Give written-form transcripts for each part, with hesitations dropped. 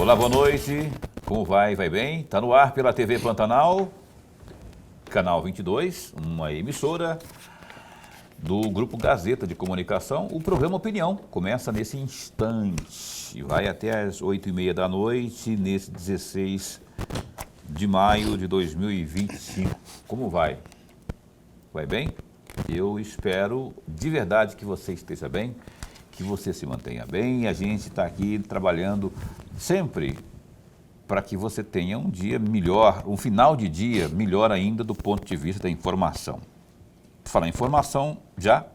Olá, boa noite. Como vai? Vai bem? Está no ar pela TV Pantanal, canal 22, uma emissora do Grupo Gazeta de Comunicação. O programa Opinião começa nesse instante e vai até às 8h30 da noite, nesse 16 de maio de 2025. Como vai? Vai bem? Eu espero de verdade que você esteja bem, que você se mantenha bem. A gente está aqui trabalhando sempre para que você tenha um dia melhor, um final de dia melhor ainda do ponto de vista da informação. Por falar em informação, já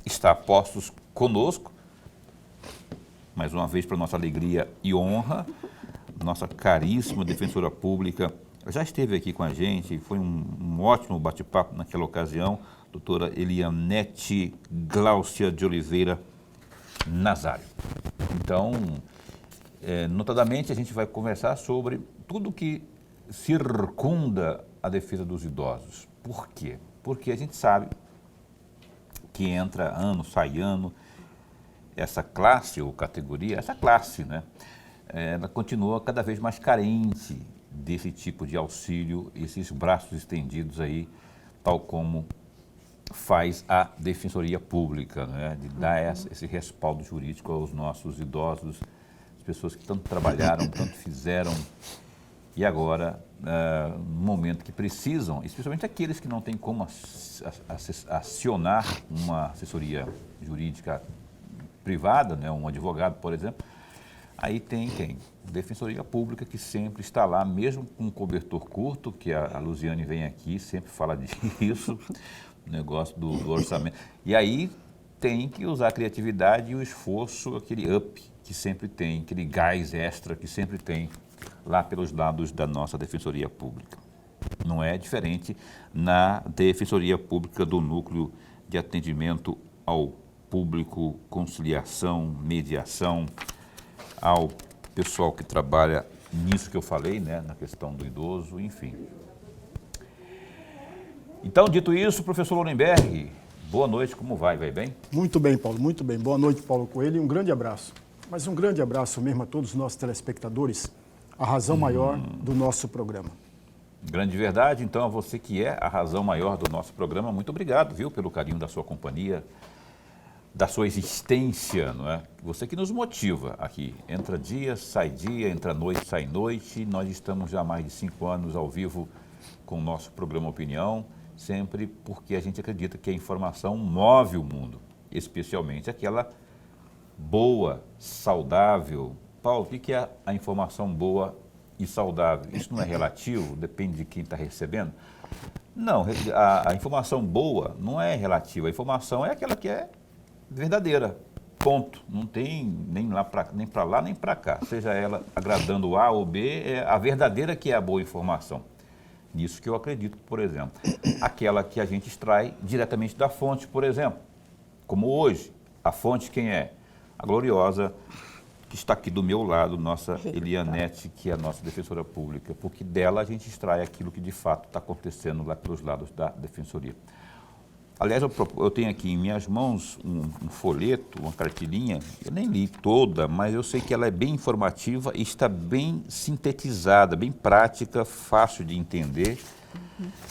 está postos conosco, mais uma vez para nossa alegria e honra, nossa caríssima defensora pública, já esteve aqui com a gente, foi um ótimo bate-papo naquela ocasião, doutora Elianete Gláucia de Oliveira Nazário. Então, notadamente, a gente vai conversar sobre tudo que circunda a defesa dos idosos. Por quê? Porque a gente sabe que entra ano, sai ano, essa classe ou categoria, essa classe, né? Ela continua cada vez mais carente desse tipo de auxílio, esses braços estendidos aí, tal como faz a Defensoria Pública, né? De dar esse respaldo jurídico aos nossos idosos, as pessoas que tanto trabalharam, tanto fizeram, e agora, no momento que precisam, especialmente aqueles que não têm como acionar uma assessoria jurídica privada, né? Um advogado, por exemplo, aí tem quem? Defensoria Pública, que sempre está lá, mesmo com um cobertor curto, que a Luziane vem aqui, sempre fala disso, o negócio do orçamento. E aí tem que usar a criatividade e o esforço, aquele up que sempre tem, aquele gás extra que sempre tem lá pelos lados da nossa Defensoria Pública. Não é diferente na Defensoria Pública do Núcleo de Atendimento ao Público, Conciliação, Mediação, ao pessoal que trabalha nisso que eu falei, né, na questão do idoso, enfim. Então, dito isso, professor Lorenberg, boa noite, como vai? Vai bem? Muito bem, Paulo, muito bem. Boa noite, Paulo Coelho, e um grande abraço. Mas um grande abraço mesmo a todos os nossos telespectadores, a razão maior do nosso programa. Grande verdade, então, a você que é a razão maior do nosso programa, muito obrigado, viu, pelo carinho da sua companhia, da sua existência, não é? Você que nos motiva aqui. Entra dia, entra noite, sai noite. Nós estamos já há mais de 5 anos ao vivo com o nosso programa Opinião, sempre porque a gente acredita que a informação move o mundo, especialmente aquela boa, saudável. Paulo, o que é a informação boa e saudável? Isso não é relativo? Depende de quem está recebendo? Não, a informação boa não é relativa. A informação é aquela que é verdadeira, ponto. Não tem nem para lá, nem para cá. Seja ela agradando A ou B, é a verdadeira que é a boa informação. Nisso que eu acredito, por exemplo. Aquela que a gente extrai diretamente da fonte, por exemplo. Como hoje, a fonte quem é? A gloriosa, que está aqui do meu lado, nossa Elianete, que é a nossa defensora pública, porque dela a gente extrai aquilo que de fato está acontecendo lá pelos lados da Defensoria. Aliás, eu tenho aqui em minhas mãos um folheto, uma cartilhinha, eu nem li toda, mas eu sei que ela é bem informativa e está bem sintetizada, bem prática, fácil de entender,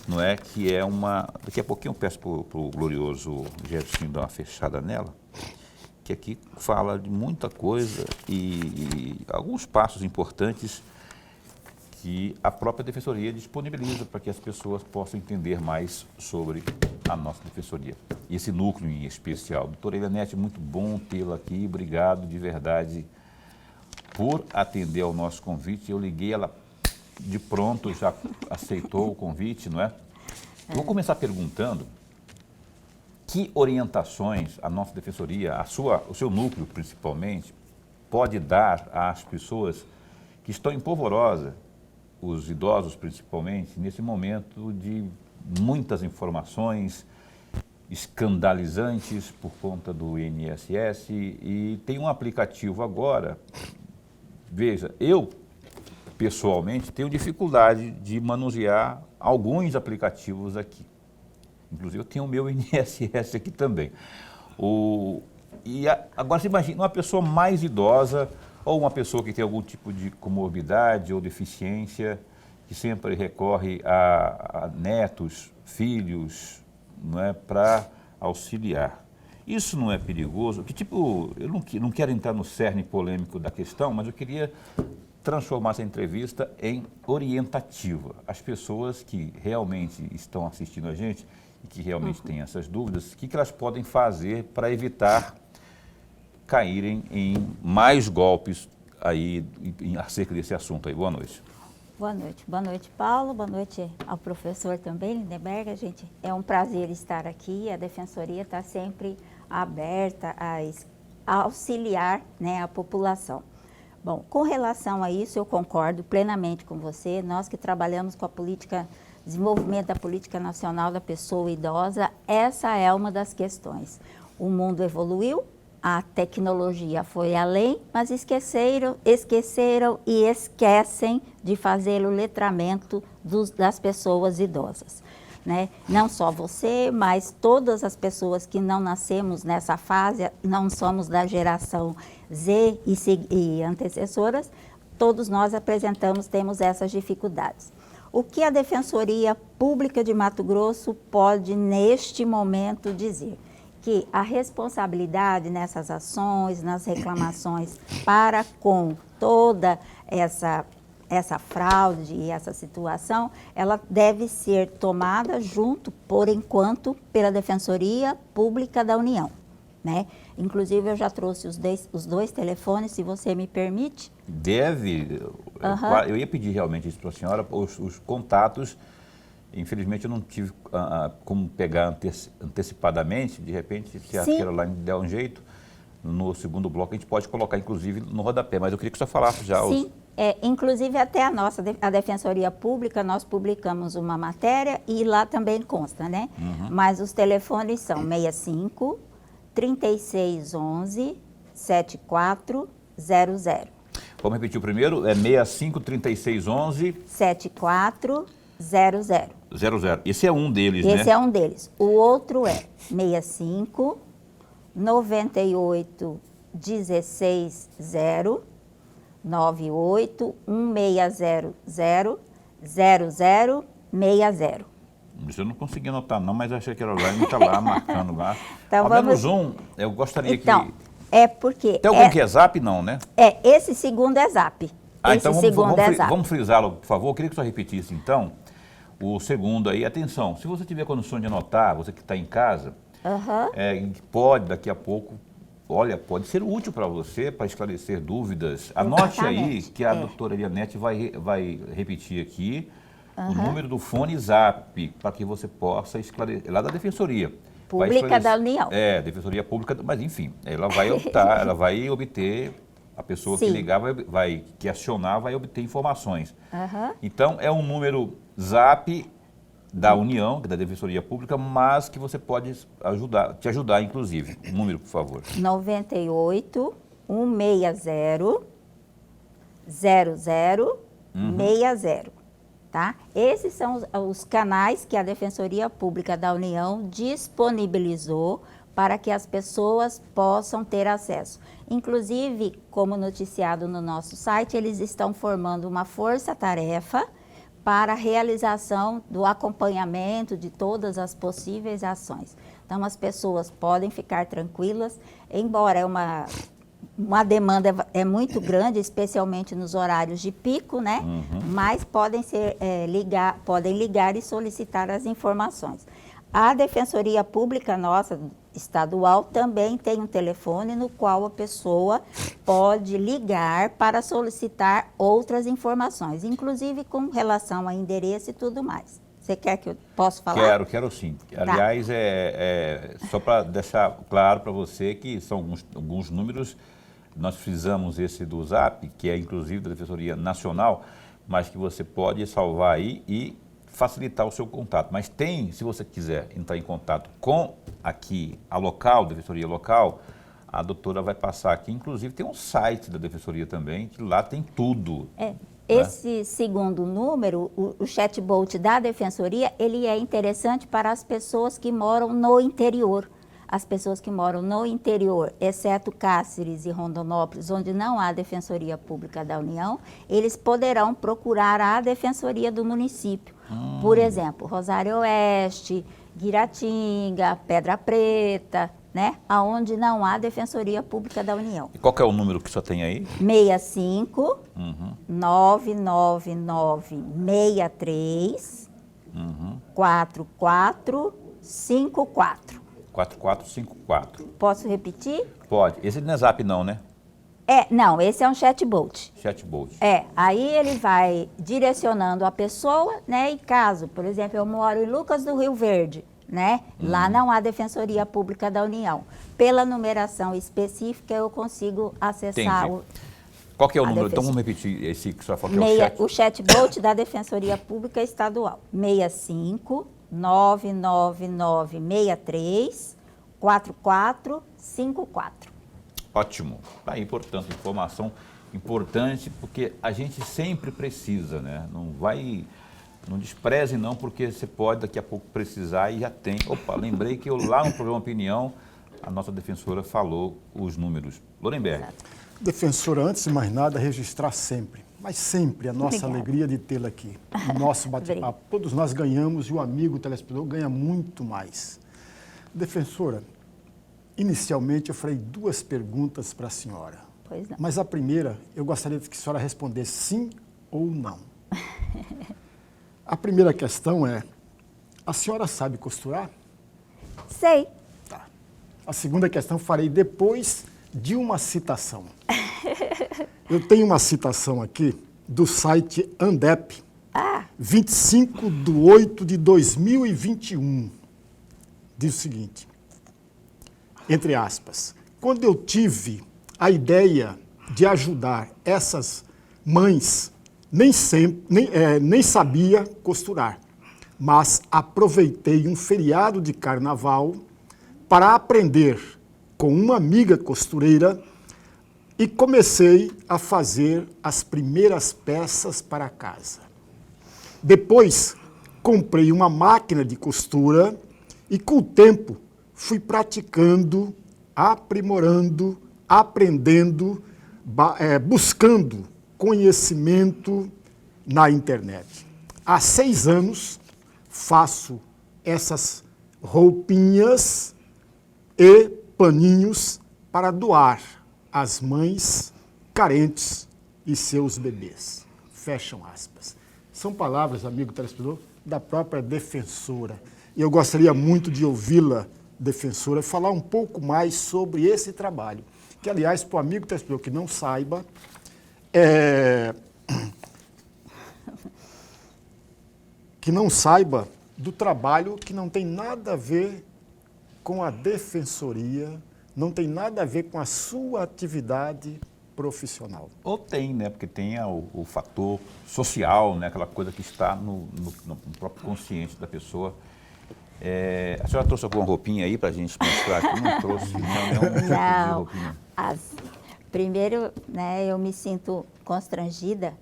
não é? Que é uma... Daqui a pouquinho eu peço para o glorioso Gerson dar uma fechada nela, que aqui fala de muita coisa e alguns passos importantes que a própria Defensoria disponibiliza para que as pessoas possam entender mais sobre a nossa Defensoria. E esse núcleo em especial. Doutora Elianete, muito bom tê-la aqui, obrigado de verdade por atender ao nosso convite. Eu liguei, ela de pronto já aceitou o convite, não é? Vou começar perguntando que orientações a nossa Defensoria, o seu núcleo principalmente, pode dar às pessoas que estão em polvorosa, os idosos principalmente, nesse momento de muitas informações escandalizantes por conta do INSS, e tem um aplicativo agora, veja, eu pessoalmente tenho dificuldade de manusear alguns aplicativos aqui, inclusive eu tenho o meu INSS aqui também. Agora você imagina uma pessoa mais idosa, ou uma pessoa que tem algum tipo de comorbidade ou deficiência, que sempre recorre a netos, filhos, não é, para auxiliar. Isso não é perigoso? Que tipo, eu não quero entrar no cerne polêmico da questão, mas eu queria transformar essa entrevista em orientativa. As pessoas que realmente estão assistindo a gente e que realmente têm essas dúvidas, o que elas podem fazer para evitar caírem em mais golpes aí acerca desse assunto aí? Boa noite. Boa noite. Boa noite, Paulo. Boa noite ao professor também, Lindenberg. Gente, é um prazer estar aqui. A Defensoria está sempre aberta a auxiliar, né, a população. Bom, com relação a isso, eu concordo plenamente com você. Nós que trabalhamos com a política, desenvolvimento da política nacional da pessoa idosa, essa é uma das questões. O mundo evoluiu, a tecnologia foi além, mas esqueceram e esquecem de fazer o letramento das pessoas idosas, né? Não só você, mas todas as pessoas que não nascemos nessa fase, não somos da geração Z e antecessoras, todos nós temos essas dificuldades. O que a Defensoria Pública de Mato Grosso pode, neste momento, dizer? Que a responsabilidade nessas ações, nas reclamações para com toda essa fraude e essa situação, ela deve ser tomada junto, por enquanto, pela Defensoria Pública da União, né? Inclusive, eu já trouxe os dois telefones, se você me permite. Deve. Eu ia pedir realmente isso para a senhora, os contatos. Infelizmente, eu não tive como pegar antecipadamente. De repente, se a Caroline der um jeito, no segundo bloco, a gente pode colocar, inclusive, no rodapé. Mas eu queria que você falasse já. Sim, inclusive até a Defensoria Pública, nós publicamos uma matéria e lá também consta, né? Mas os telefones são 65 3611 7400. Vamos repetir o primeiro? É 65 3611 7400. 00. Esse é um deles, né? Esse é um deles. O outro é 65 98 16 0 98 1600 0060. Isso eu não consegui anotar não, mas achei que a Caroline está lá marcando lá. Então, ao menos um, eu gostaria que... É porque... Tem algum que é Zap? Não, né? Esse segundo é Zap. Então vamos frisá-lo, por favor. Eu queria que você repetisse, então, o segundo aí. Atenção, se você tiver condições de anotar, você que está em casa, pode daqui a pouco, olha, pode ser útil para você, para esclarecer dúvidas. Anote aí que a doutora Elianete vai repetir aqui o número do fone Zap, para que você possa esclarecer, lá da Defensoria. Pública da União. Defensoria Pública, mas enfim, ela vai optar, ela vai obter, a pessoa que ligar, que acionar, vai obter informações. Então, é um número Zap da União, da Defensoria Pública, mas que você pode te ajudar, inclusive. O número, por favor. 98 160 0060. Tá? Esses são os canais que a Defensoria Pública da União disponibilizou para que as pessoas possam ter acesso. Inclusive, como noticiado no nosso site, eles estão formando uma força-tarefa para a realização do acompanhamento de todas as possíveis ações. Então, as pessoas podem ficar tranquilas, embora uma demanda muito grande, especialmente nos horários de pico, né? Mas podem ligar e solicitar as informações. A Defensoria Pública nossa, estadual, também tem um telefone no qual a pessoa pode ligar para solicitar outras informações, inclusive com relação a endereço e tudo mais. Você quer que eu possa falar? Quero sim. Aliás, só para deixar claro para você que são alguns números. Nós frisamos esse do Zap, que é inclusive da Defensoria Nacional, mas que você pode salvar aí e facilitar o seu contato. Mas se você quiser entrar em contato com aqui a Defensoria Local, a doutora vai passar aqui. Inclusive tem um site da Defensoria também, que lá tem tudo. Esse segundo número, o chatbot da Defensoria, ele é interessante para as pessoas que moram no interior. as pessoas que moram no interior, exceto Cáceres e Rondonópolis, onde não há Defensoria Pública da União, eles poderão procurar a Defensoria do município. Por exemplo, Rosário Oeste, Guiratinga, Pedra Preta, né? Onde não há Defensoria Pública da União. E qual que é o número que só tem aí? 65 99963 4454. 4454. Posso repetir? Pode. Esse não é Zap não, né? Não, esse é um chatbot. Chatbot. Aí ele vai direcionando a pessoa, né? E caso, por exemplo, eu moro em Lucas do Rio Verde, né? Lá não há Defensoria Pública da União. Pela numeração específica, eu consigo acessar Entendi. Qual que é o número? Então defensoria. vamos repetir esse que só falou que é o chat. O chatbot da Defensoria Pública Estadual. 65 99963 4454. Ótimo. Tá aí, portanto, informação importante, porque a gente sempre precisa, né? Não despreze não, porque você pode daqui a pouco precisar e já tem. Opa, lembrei que lá no programa Opinião, a nossa defensora falou os números. Lorenberg. Defensora, antes de mais nada, registrar sempre, mas sempre a nossa Obrigada. alegria de tê-la aqui. O nosso bate-papo. Todos nós ganhamos e o amigo telespectador ganha muito mais. Defensora, inicialmente eu farei 2 perguntas para a senhora. Pois não. Mas a primeira, eu gostaria que a senhora respondesse sim ou não. A primeira questão é, a senhora sabe costurar? Sei. Tá. A segunda questão farei depois de uma citação. Eu tenho uma citação aqui do site Andep, 25/8/2021. Diz o seguinte, entre aspas, quando eu tive a ideia de ajudar essas mães, nem sabia costurar, mas aproveitei um feriado de carnaval para aprender com uma amiga costureira e comecei a fazer as primeiras peças para casa. Depois, comprei uma máquina de costura e, com o tempo, fui praticando, aprimorando, aprendendo, buscando conhecimento na internet. Há 6 anos, faço essas roupinhas e paninhos para doar às mães carentes e seus bebês. Fecham aspas. São palavras, amigo telespectador, da própria defensora. E eu gostaria muito de ouvi-la, defensora, falar um pouco mais sobre esse trabalho. Que, aliás, para o amigo telespectador que não saiba, do trabalho que não tem nada a ver com a defensoria, não tem nada a ver com a sua atividade profissional. Ou tem, né? Porque tem o fator social, né? Aquela coisa que está no próprio consciente da pessoa. A senhora trouxe alguma roupinha aí para a gente mostrar aqui? Não trouxe nenhum tipo de roupinha. Primeiro, né, eu me sinto constrangida,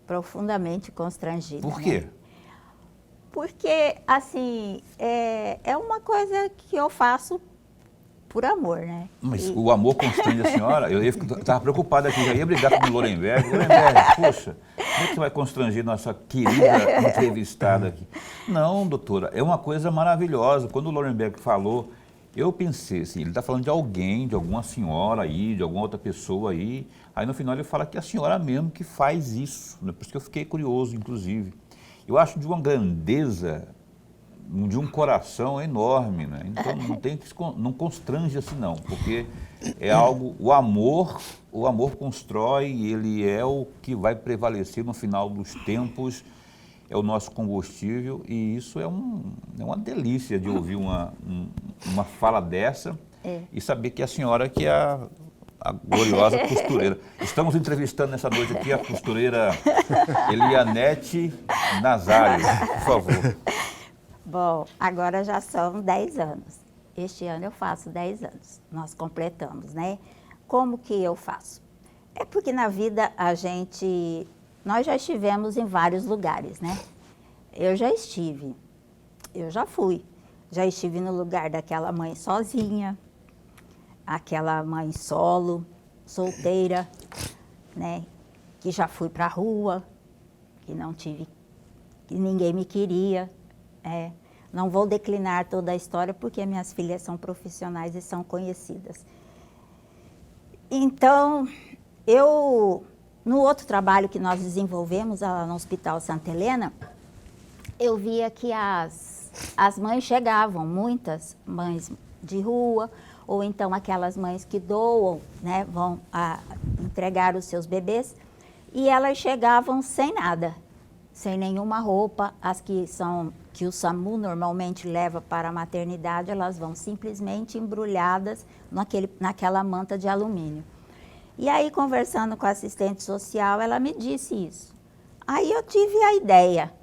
profundamente constrangida. Por quê? Né? Porque, assim, é uma coisa que eu faço por amor, né? Mas o amor constrange a senhora? Eu estava preocupada aqui, já ia brigar com o Lorenberg. Lorenberg, poxa, como é que você vai constranger nossa querida entrevistada aqui? Não, doutora, é uma coisa maravilhosa. Quando o Lorenberg falou, eu pensei assim, ele está falando de alguém, de alguma senhora aí, de alguma outra pessoa aí. Aí no final ele fala que é a senhora mesmo que faz isso. Né? Por isso que eu fiquei curioso, inclusive. Eu acho de uma grandeza, de um coração enorme, né? Então não constrange assim não, porque é algo, o amor constrói, ele é o que vai prevalecer no final dos tempos, é o nosso combustível e isso é uma delícia de ouvir uma fala dessa e saber que a senhora que é a gloriosa costureira. Estamos entrevistando nessa noite aqui a costureira Elianete Nazário, por favor. Bom, agora já são 10 anos. Este ano eu faço 10 anos. Nós completamos, né? Como que eu faço? É porque na vida nós já estivemos em vários lugares, né? Eu já fui. já estive no lugar daquela mãe sozinha, aquela mãe solo, solteira, né? Que já fui para a rua, que não tive, que ninguém me queria. Não vou declinar toda a história porque minhas filhas são profissionais e são conhecidas. Então, no outro trabalho que nós desenvolvemos lá no Hospital Santa Helena, eu via que as mães chegavam, muitas mães de rua, ou então aquelas mães que doam, né, vão entregar os seus bebês, e elas chegavam sem nada, sem nenhuma roupa. As que o SAMU normalmente leva para a maternidade, elas vão simplesmente embrulhadas naquela manta de alumínio. E aí, conversando com a assistente social, ela me disse isso. Aí eu tive a ideia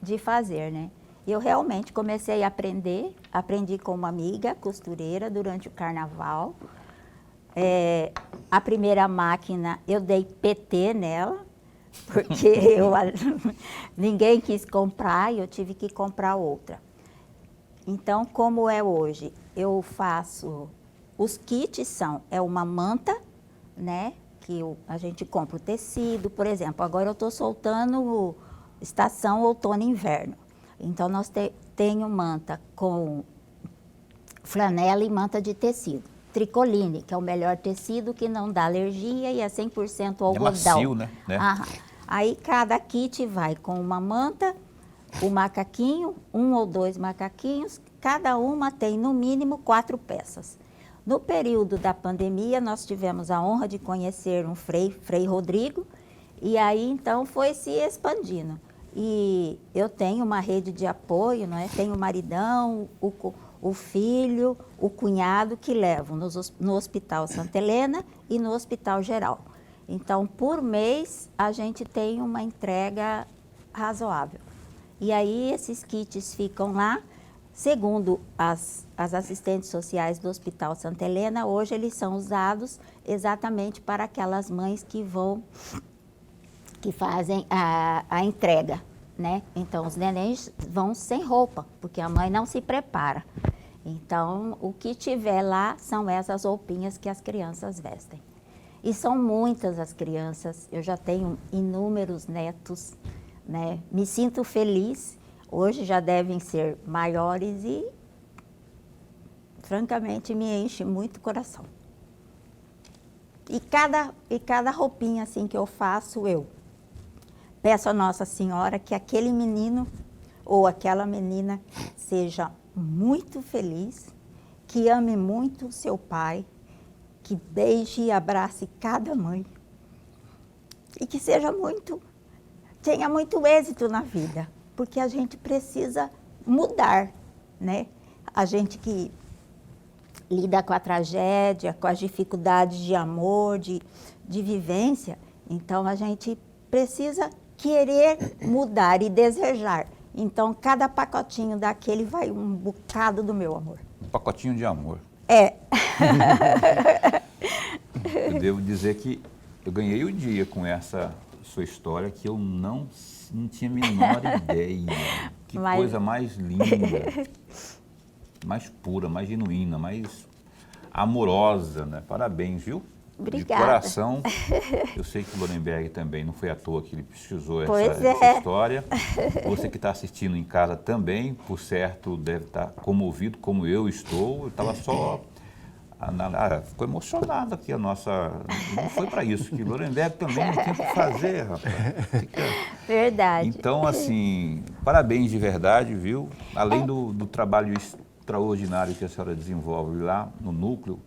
de fazer, né? Eu realmente comecei a aprendi com uma amiga costureira durante o carnaval. A primeira máquina, eu dei PT nela, porque ninguém quis comprar e eu tive que comprar outra. Então, como é hoje, eu faço, os kits é uma manta, né, que a gente compra o tecido, por exemplo, agora eu estou soltando estação outono e inverno. Então, nós tenho manta com flanela e manta de tecido. Tricoline, que é o melhor tecido, que não dá alergia e é 100% algodão. É macio, né? Aí, cada kit vai com uma manta, o macaquinho, 1 ou 2 macaquinhos, cada uma tem no mínimo 4 peças. No período da pandemia, nós tivemos a honra de conhecer um Frei Rodrigo, e aí, então, foi se expandindo. E eu tenho uma rede de apoio, não é? Tenho o maridão, o filho, o cunhado que levam no Hospital Santa Helena e no Hospital Geral. Então, por mês, a gente tem uma entrega razoável. E aí, esses kits ficam lá. Segundo as assistentes sociais do Hospital Santa Helena, hoje eles são usados exatamente para aquelas mães que fazem a entrega, né? Então, os nenéns vão sem roupa, porque a mãe não se prepara. Então, o que tiver lá são essas roupinhas que as crianças vestem. E são muitas as crianças, eu já tenho inúmeros netos, né? Me sinto feliz, hoje já devem ser maiores e, francamente, me enche muito o coração. E cada roupinha assim que eu faço, eu peço a Nossa Senhora que aquele menino ou aquela menina seja muito feliz, que ame muito o seu pai, que beije e abrace cada mãe e que tenha muito êxito na vida, porque a gente precisa mudar, né? A gente que lida com a tragédia, com as dificuldades de amor, de vivência, então a gente precisa querer mudar e desejar. Então, cada pacotinho daquele vai um bocado do meu amor. Um pacotinho de amor. Eu devo dizer que eu ganhei o dia com essa sua história que eu não tinha a menor ideia. Que coisa mais linda, mais pura, mais genuína, mais amorosa, né? Parabéns, viu? Obrigada. De coração. Eu sei que o Lorenberg também não foi à toa que ele pesquisou essa história. Você que está assistindo em casa também, por certo, deve estar comovido como eu estou. Eu estava só... ficou emocionado aqui a nossa... Não foi para isso, que o Lorenberg também não tinha o que fazer, rapaz. Verdade. Então, assim, parabéns de verdade, viu? Além do trabalho extraordinário que a senhora desenvolve lá no núcleo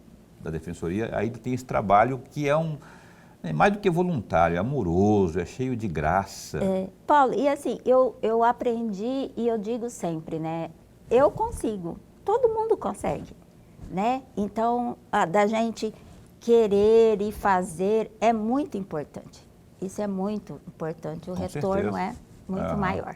da Defensoria, aí tem esse trabalho que é mais do que voluntário, é amoroso, é cheio de graça. Paulo, e assim, eu aprendi e eu digo sempre, né? Eu consigo, todo mundo consegue, né? Então, da gente querer e fazer é muito importante. Isso é muito importante, o retorno é muito maior.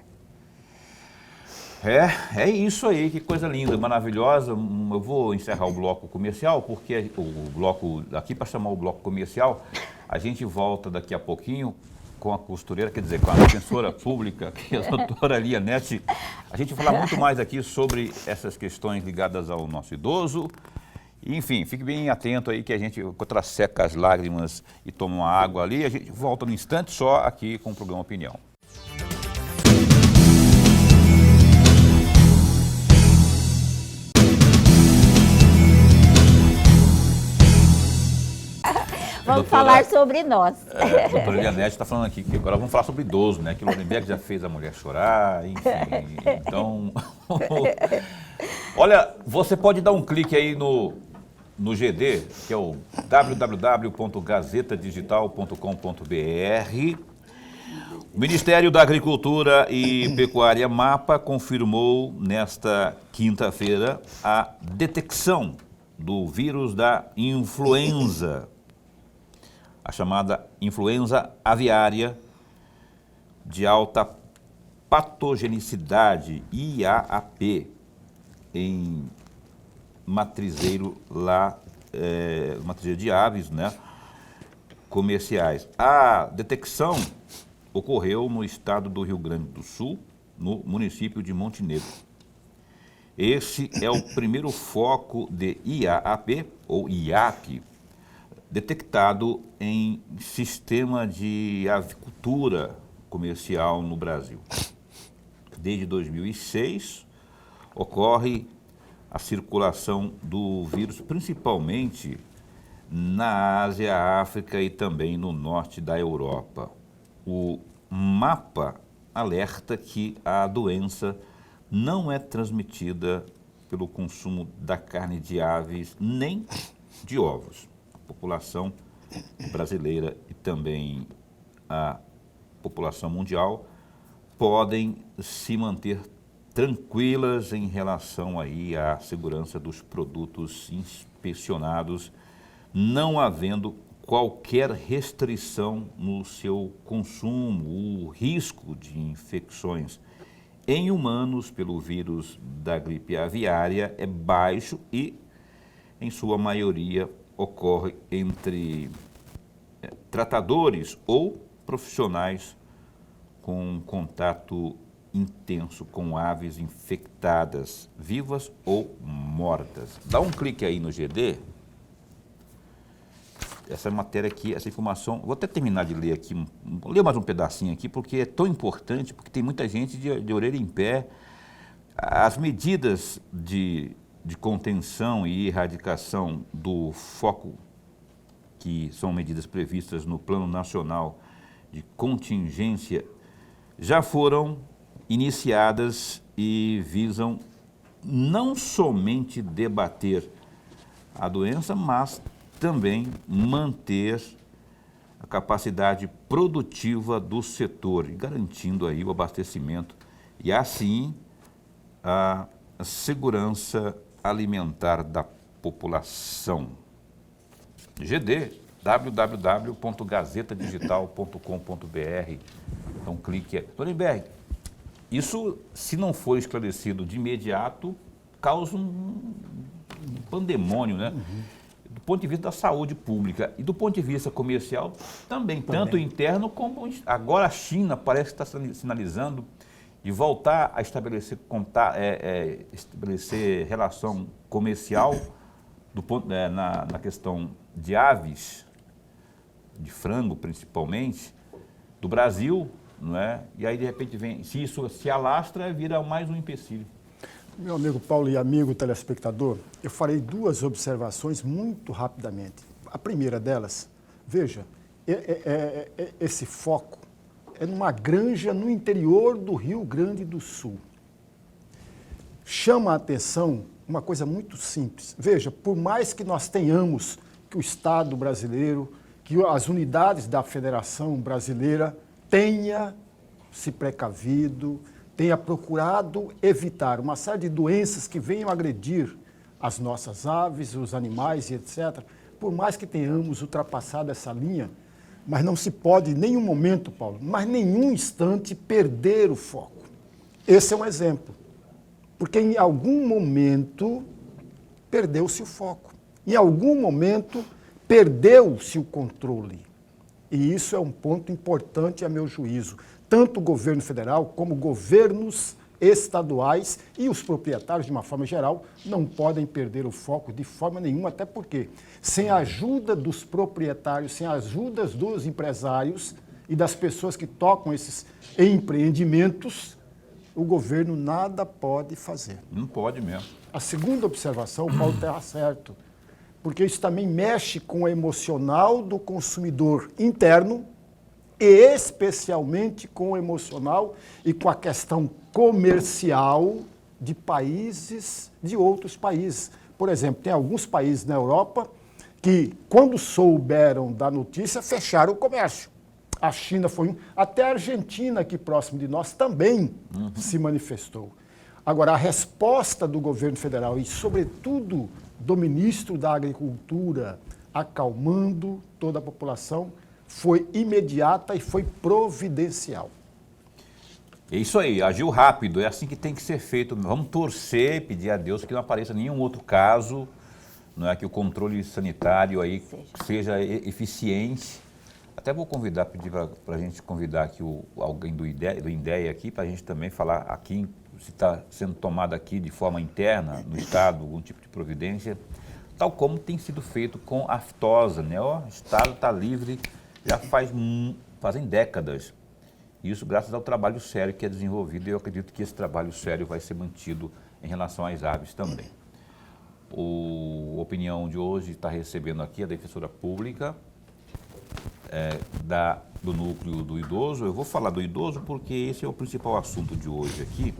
É isso aí, que coisa linda, maravilhosa. Eu vou encerrar o bloco comercial, porque o bloco, aqui para chamar o bloco comercial, a gente volta daqui a pouquinho com a costureira, quer dizer, com a defensora pública, que é a doutora Lia Netti. A gente vai falar muito mais aqui sobre essas questões ligadas ao nosso idoso. Enfim, fique bem atento aí que a gente contraseca as lágrimas e toma uma água ali. A gente volta no instante só aqui com o programa Opinião. Vamos falar sobre nós. A doutora Elianete está falando aqui que agora vamos falar sobre idoso, né? Que o Lorenberg já fez a mulher chorar, enfim. Então, olha, você pode dar um clique aí no GD, que é o www.gazetadigital.com.br. O Ministério da Agricultura e Pecuária, MAPA, confirmou nesta quinta-feira a detecção do vírus da influenza, a chamada influenza aviária de alta patogenicidade, IAAP, em matrizeiro matrizeiro de aves, né, comerciais. A detecção ocorreu no estado do Rio Grande do Sul, no município de Montenegro. Esse é o primeiro foco de IAAP, ou IAP, detectado em sistema de avicultura comercial no Brasil. Desde 2006, ocorre a circulação do vírus, principalmente na Ásia, África e também no norte da Europa. O MAPA alerta que a doença não é transmitida pelo consumo da carne de aves nem de ovos. População brasileira e também a população mundial podem se manter tranquilas em relação aí à segurança dos produtos inspecionados, não havendo qualquer restrição no seu consumo. O risco de infecções em humanos pelo vírus da gripe aviária é baixo e, em sua maioria, ocorre entre tratadores ou profissionais com contato intenso com aves infectadas, vivas ou mortas. Dá um clique aí no GD. Essa matéria aqui, essa informação, vou até terminar de ler aqui, vou ler mais um pedacinho aqui, porque é tão importante, porque tem muita gente de orelha em pé. As medidas de contenção e erradicação do foco, que são medidas previstas no Plano Nacional de Contingência, já foram iniciadas e visam não somente debater a doença, mas também manter a capacidade produtiva do setor, garantindo aí o abastecimento e assim a segurança alimentar da população. GD, www.gazetadigital.com.br. Então clique aí. Lorenberg, isso, se não for esclarecido de imediato, causa um pandemônio, né? Do ponto de vista da saúde pública e do ponto de vista comercial também. Tanto interno como agora a China parece que está sinalizando de voltar a estabelecer relação comercial na questão de aves, de frango principalmente, do Brasil, não é? E aí de repente vem, se isso se alastra, vira mais um empecilho. Meu amigo Paulo e amigo telespectador, eu farei duas observações muito rapidamente. A primeira delas, veja, esse foco é numa granja no interior do Rio Grande do Sul. Chama a atenção uma coisa muito simples. Veja, por mais que nós tenhamos que o Estado brasileiro, que as unidades da Federação Brasileira tenha se precavido, tenha procurado evitar uma série de doenças que venham agredir as nossas aves, os animais e etc., por mais que tenhamos ultrapassado essa linha, mas não se pode em nenhum momento, Paulo, mas nenhum instante perder o foco. Esse é um exemplo, porque em algum momento perdeu-se o foco, em algum momento perdeu-se o controle. E isso é um ponto importante a meu juízo. Tanto o governo federal como governos estaduais e os proprietários, de uma forma geral, não podem perder o foco de forma nenhuma, até porque, sem a ajuda dos proprietários, sem a ajuda dos empresários e das pessoas que tocam esses empreendimentos, o governo nada pode fazer. Não pode mesmo. A segunda observação, o Paulo está certo, porque isso também mexe com o emocional do consumidor interno e especialmente com o emocional e com a questão comercial de países, de outros países. Por exemplo, tem alguns países na Europa que, quando souberam da notícia, fecharam o comércio. A China foi um, até a Argentina, aqui próximo de nós, também se manifestou. Agora, a resposta do governo federal e, sobretudo, do ministro da Agricultura, acalmando toda a população, foi imediata e foi providencial. É isso aí, agiu rápido, é assim que tem que ser feito. Vamos torcer e pedir a Deus que não apareça nenhum outro caso, não é, que o controle sanitário aí seja eficiente. Até vou convidar, pedir para a gente convidar aqui alguém do INDEA aqui, para a gente também falar aqui se está sendo tomado aqui de forma interna no Estado algum tipo de providência, tal como tem sido feito com a aftosa, né? O Estado está livre já fazem décadas. Isso graças ao trabalho sério que é desenvolvido e eu acredito que esse trabalho sério vai ser mantido em relação às aves também. A opinião de hoje está recebendo aqui a defensora pública do núcleo do idoso. Eu vou falar do idoso porque esse é o principal assunto de hoje aqui.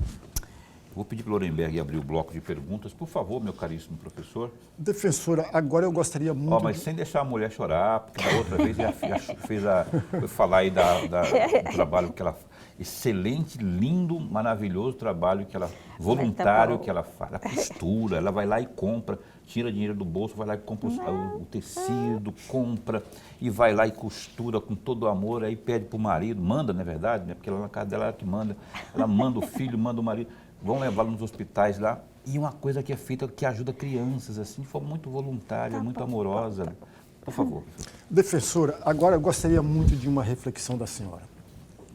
Vou pedir para o Lorenberg abrir o bloco de perguntas. Por favor, meu caríssimo professor. Defensora, agora eu gostaria muito... Mas sem deixar a mulher chorar, porque da outra vez já foi falar aí do trabalho que ela... Excelente, lindo, maravilhoso trabalho que ela... voluntário que ela faz. Ela costura, ela vai lá e compra, tira dinheiro do bolso, vai lá e compra o tecido, compra e vai lá e costura com todo o amor, aí pede para o marido, manda, não é verdade? Né? Porque lá na casa dela ela que manda. Ela manda o filho, manda o marido. Vão levá-lo nos hospitais lá. E uma coisa que é feita que ajuda crianças, assim, de forma muito voluntária, muito amorosa. Por favor. Defensora, agora eu gostaria muito de uma reflexão da senhora.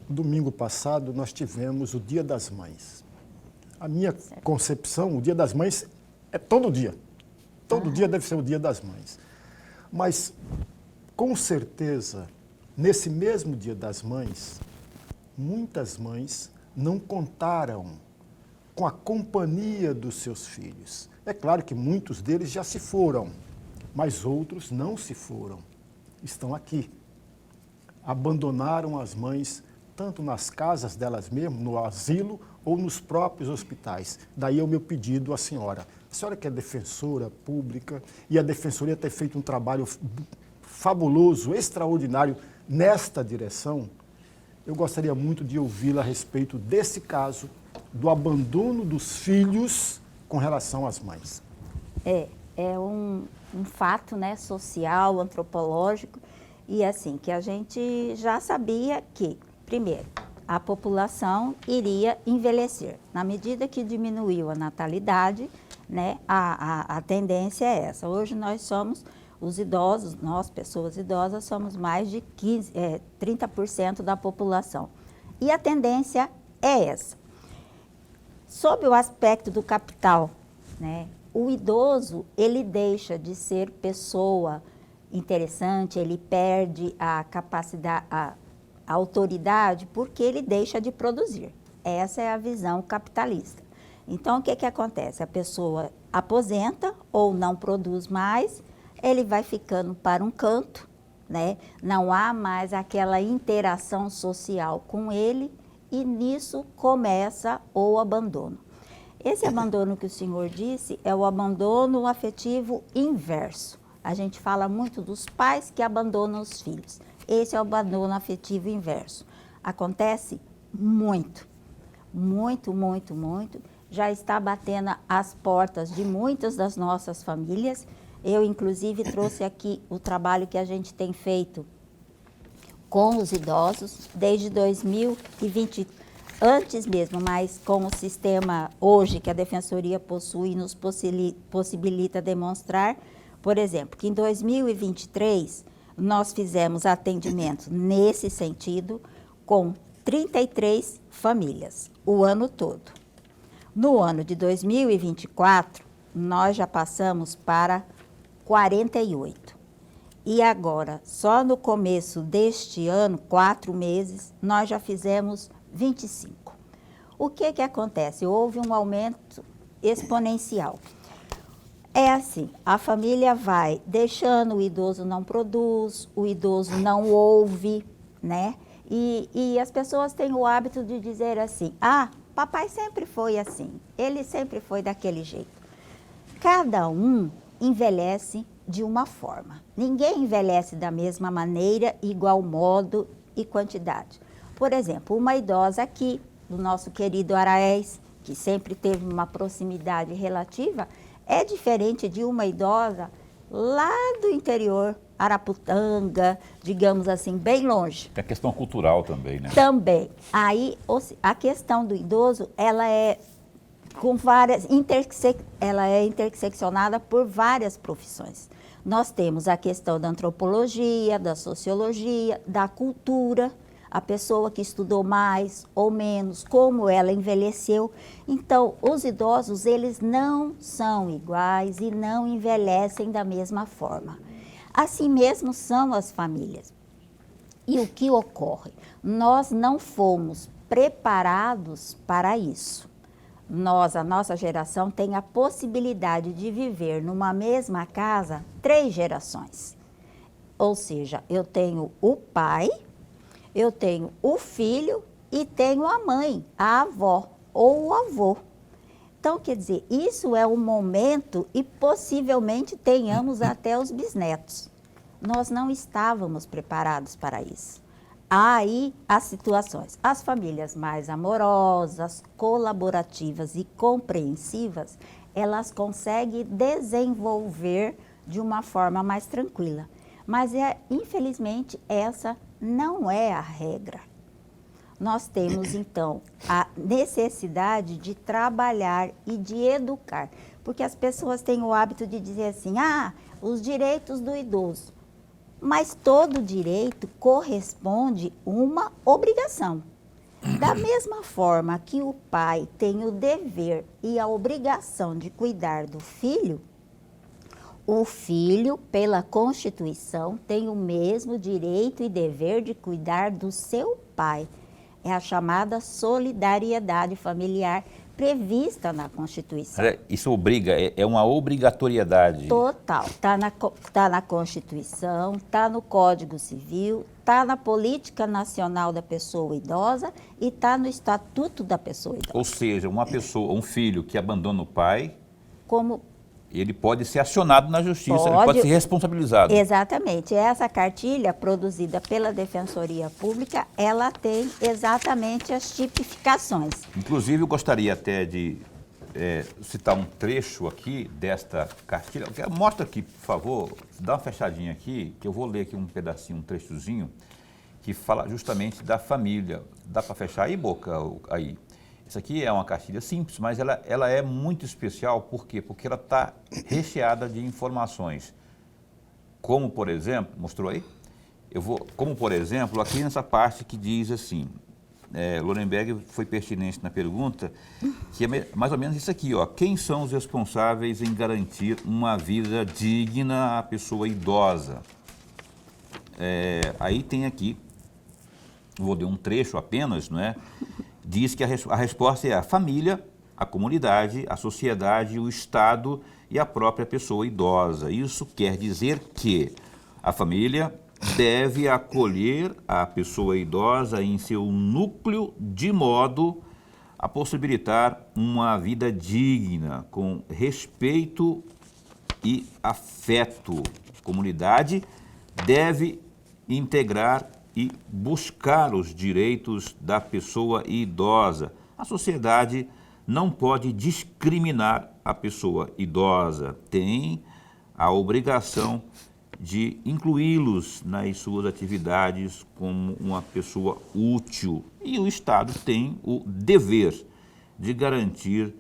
Domingo passado nós tivemos o Dia das Mães. A minha concepção, o Dia das Mães é todo dia. Todo dia deve ser o Dia das Mães. Mas, com certeza, nesse mesmo Dia das Mães, muitas mães não contaram com a companhia dos seus filhos. É claro que muitos deles já se foram, mas outros não se foram. Estão aqui. Abandonaram as mães, tanto nas casas delas mesmas, no asilo ou nos próprios hospitais. Daí é o meu pedido à senhora. A senhora que é defensora pública e a defensoria tem feito um trabalho fabuloso, extraordinário nesta direção, eu gostaria muito de ouvi-la a respeito desse caso, do abandono dos filhos com relação às mães. É um fato, né, social, antropológico, e assim, que a gente já sabia que, primeiro, a população iria envelhecer. Na medida que diminuiu a natalidade, né, a tendência é essa. Hoje nós somos, os idosos, nós, pessoas idosas, somos mais de 30% da população. E a tendência é essa. Sob o aspecto do capital, né, o idoso, ele deixa de ser pessoa interessante, ele perde a capacidade, a autoridade, porque ele deixa de produzir. Essa é a visão capitalista. Então, o que acontece? A pessoa aposenta ou não produz mais, ele vai ficando para um canto, né? Não há mais aquela interação social com ele, e nisso começa o abandono. Esse abandono que o senhor disse é o abandono afetivo inverso. A gente fala muito dos pais que abandonam os filhos. Esse é o abandono afetivo inverso. Acontece muito, muito, muito, muito. Já está batendo as portas de muitas das nossas famílias. Eu, inclusive, trouxe aqui o trabalho que a gente tem feito com os idosos desde 2020, antes mesmo, mas com o sistema hoje que a Defensoria possui, nos possibilita demonstrar, por exemplo, que em 2023 nós fizemos atendimentos nesse sentido com 33 famílias, o ano todo. No ano de 2024, nós já passamos para 48. E agora, só no começo deste ano, 4 meses, nós já fizemos 25. O que acontece? Houve um aumento exponencial. É assim, a família vai deixando, o idoso não produz, o idoso não ouve, né? E as pessoas têm o hábito de dizer assim, papai sempre foi assim, ele sempre foi daquele jeito. Cada um envelhece de uma forma. Ninguém envelhece da mesma maneira, igual modo e quantidade. Por exemplo, uma idosa aqui, do nosso querido Araés, que sempre teve uma proximidade relativa, é diferente de uma idosa lá do interior, Araputanga, digamos assim, bem longe. Tem a questão cultural também, né? Também. Aí, a questão do idoso, ela é com várias, ela é interseccionada por várias profissões. Nós temos a questão da antropologia, da sociologia, da cultura, a pessoa que estudou mais ou menos, como ela envelheceu. Então, os idosos, eles não são iguais e não envelhecem da mesma forma. Assim mesmo são as famílias. E o que ocorre? Nós não fomos preparados para isso. A nossa geração tem a possibilidade de viver numa mesma casa 3 gerações. Ou seja, eu tenho o pai, eu tenho o filho e tenho a mãe, a avó ou o avô. Então, quer dizer, isso é um momento e possivelmente tenhamos até os bisnetos. Nós não estávamos preparados para isso. Há aí as situações. As famílias mais amorosas, colaborativas e compreensivas, elas conseguem desenvolver de uma forma mais tranquila. Mas, infelizmente, essa não é a regra. Nós temos, então, a necessidade de trabalhar e de educar. Porque as pessoas têm o hábito de dizer assim, os direitos do idoso. Mas todo direito corresponde uma obrigação. Da mesma forma que o pai tem o dever e a obrigação de cuidar do filho, o filho, pela Constituição, tem o mesmo direito e dever de cuidar do seu pai. É a chamada solidariedade familiar prevista na Constituição. Isso obriga, é uma obrigatoriedade. Total. Tá na Constituição, está no Código Civil, está na Política Nacional da Pessoa Idosa e está no Estatuto da Pessoa Idosa. Ou seja, um filho que abandona o pai, Como ele pode ser acionado na justiça, ele pode ser responsabilizado. Exatamente. Essa cartilha, produzida pela Defensoria Pública, ela tem exatamente as tipificações. Inclusive, eu gostaria até de citar um trecho aqui desta cartilha. Mostra aqui, por favor, dá uma fechadinha aqui, que eu vou ler aqui um pedacinho, um trechozinho, que fala justamente da família. Dá para fechar aí, Boca? Aí. Isso aqui é uma cartilha simples, mas ela é muito especial. Por quê? Porque ela está recheada de informações. Como, por exemplo, mostrou aí? Como, por exemplo, aqui nessa parte que diz assim, Lorenberg foi pertinente na pergunta, que é mais ou menos isso aqui, ó. Quem são os responsáveis em garantir uma vida digna à pessoa idosa? Aí tem aqui, vou ler um trecho apenas, não é? Diz que a resposta é a família, a comunidade, a sociedade, o Estado e a própria pessoa idosa. Isso quer dizer que a família deve acolher a pessoa idosa em seu núcleo de modo a possibilitar uma vida digna, com respeito e afeto. A comunidade deve integrar e buscar os direitos da pessoa idosa. A sociedade não pode discriminar a pessoa idosa, tem a obrigação de incluí-los nas suas atividades como uma pessoa útil. E o Estado tem o dever de garantir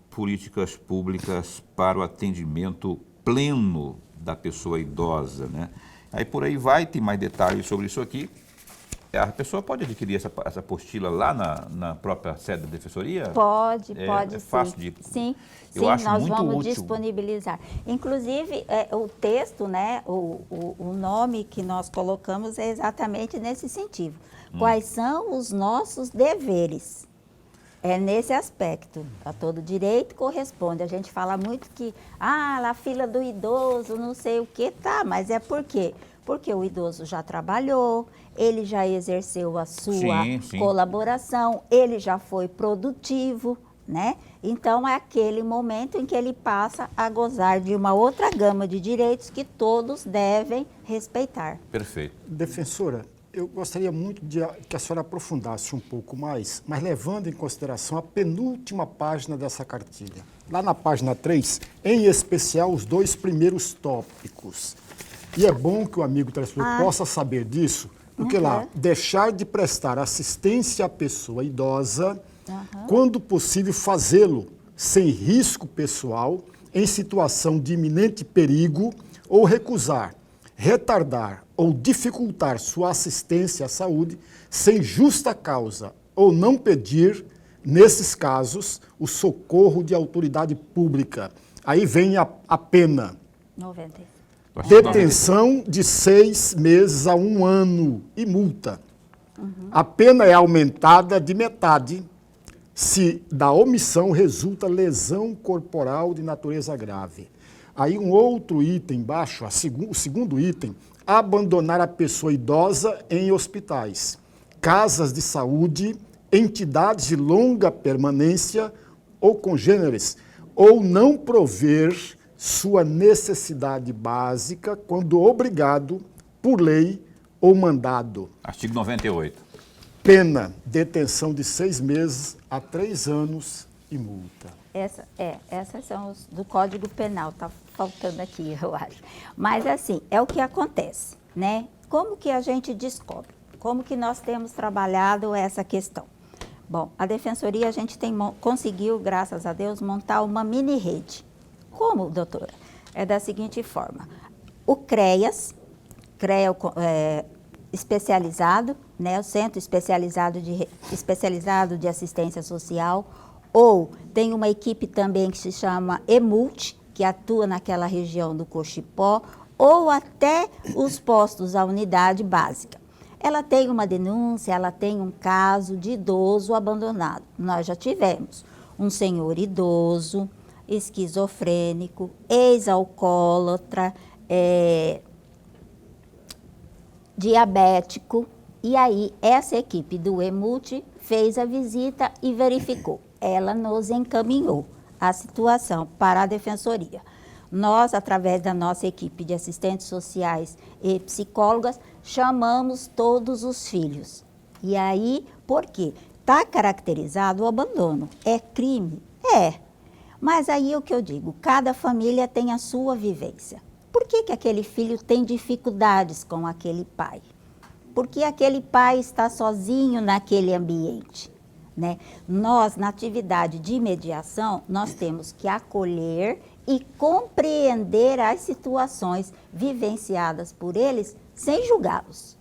políticas públicas para o atendimento pleno da pessoa idosa, né? Aí por aí vai, tem mais detalhes sobre isso aqui. A pessoa pode adquirir essa apostila lá na própria sede da Defensoria? Pode, É sim. fácil de... Sim, Eu sim, acho nós muito vamos útil. disponibilizar. Inclusive, o texto, né, o nome que nós colocamos é exatamente nesse sentido. Quais são os nossos deveres? É nesse aspecto. A todo direito corresponde. A gente fala muito que, a fila do idoso, não sei o que, tá, mas é por quê? Porque o idoso já trabalhou, ele já exerceu a sua Sim. colaboração, ele já foi produtivo, né? Então, é aquele momento em que ele passa a gozar de uma outra gama de direitos que todos devem respeitar. Perfeito. Defensora, eu gostaria muito que a senhora aprofundasse um pouco mais, mas levando em consideração a penúltima página dessa cartilha. Lá na página 3, em especial os 2 primeiros tópicos. E é bom que o amigo telespectador possa saber disso, porque lá, deixar de prestar assistência à pessoa idosa, quando possível fazê-lo sem risco pessoal, em situação de iminente perigo, ou recusar, retardar ou dificultar sua assistência à saúde sem justa causa, ou não pedir, nesses casos, o socorro de autoridade pública. Aí vem a pena. 90. Detenção de 6 meses a 1 ano e multa. A pena é aumentada de metade se da omissão resulta lesão corporal de natureza grave. Aí um outro item embaixo, o segundo item, abandonar a pessoa idosa em hospitais, casas de saúde, entidades de longa permanência ou congêneres, ou não prover sua necessidade básica quando obrigado por lei ou mandado. Artigo 98. Pena, detenção de 6 meses a 3 anos e multa. Essas são os do Código Penal, tá faltando aqui, eu acho. Mas assim, é o que acontece, né? Como que a gente descobre? Como que nós temos trabalhado essa questão? Bom, a Defensoria, a gente conseguiu, graças a Deus, montar uma mini rede. Como, doutora? É da seguinte forma. O CREAS, especializado, né, o Centro Especializado de Assistência Social, ou tem uma equipe também que se chama EMULT, que atua naquela região do Cochipó, ou até os postos, a unidade básica. Ela tem uma denúncia, ela tem um caso de idoso abandonado. Nós já tivemos um senhor idoso, esquizofrênico, ex-alcoólatra, diabético. E aí, essa equipe do EMULT fez a visita e verificou. Ela nos encaminhou a situação para a Defensoria. Nós, através da nossa equipe de assistentes sociais e psicólogas, chamamos todos os filhos. E aí, por quê? Está caracterizado o abandono. É crime? É. Mas aí o que eu digo, cada família tem a sua vivência. Por que aquele filho tem dificuldades com aquele pai? Porque aquele pai está sozinho naquele ambiente, né? Nós, na atividade de mediação, nós temos que acolher e compreender as situações vivenciadas por eles sem julgá-los.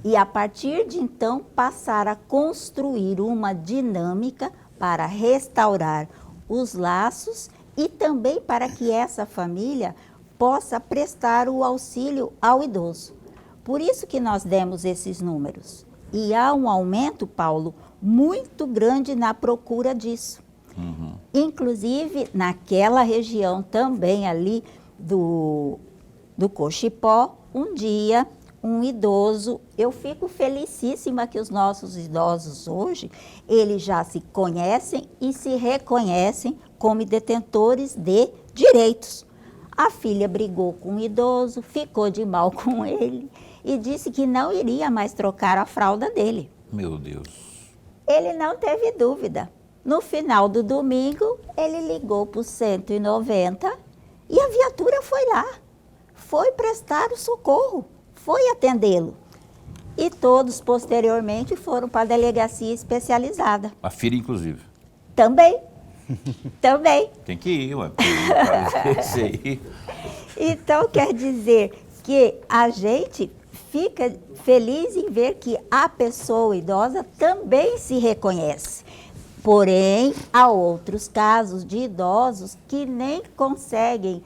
E a partir de então, passar a construir uma dinâmica para restaurar os laços e também para que essa família possa prestar o auxílio ao idoso. Por isso que nós demos esses números. E há um aumento, Paulo, muito grande na procura disso. Inclusive, naquela região também ali do Cochipó, um dia, um idoso, eu fico felicíssima que os nossos idosos hoje, eles já se conhecem e se reconhecem como detentores de direitos. A filha brigou com o idoso, ficou de mal com ele e disse que não iria mais trocar a fralda dele. Meu Deus. Ele não teve dúvida. No final do domingo, ele ligou para o 190 e a viatura foi lá. Foi prestar o socorro, foi atendê-lo. E todos, posteriormente, foram para a delegacia especializada. A filha, inclusive. Também. Também. Tem que ir, ué. Esse aí. Então, quer dizer que a gente fica feliz em ver que a pessoa idosa também se reconhece. Porém, há outros casos de idosos que nem conseguem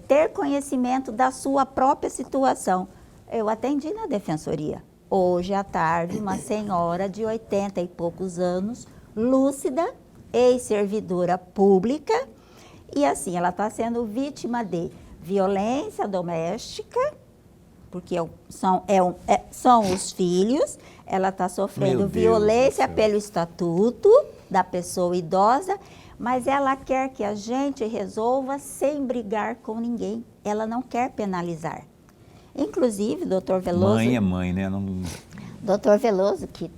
ter conhecimento da sua própria situação. Eu atendi na defensoria. Hoje à tarde, uma senhora de 80 e poucos anos, lúcida, ex-servidora pública, e assim, ela está sendo vítima de violência doméstica, porque são os filhos, ela está sofrendo violência pelo estatuto da pessoa idosa, mas ela quer que a gente resolva sem brigar com ninguém. Ela não quer penalizar. Inclusive, doutor Veloso... Mãe é mãe, né? Não... Doutor Veloso, que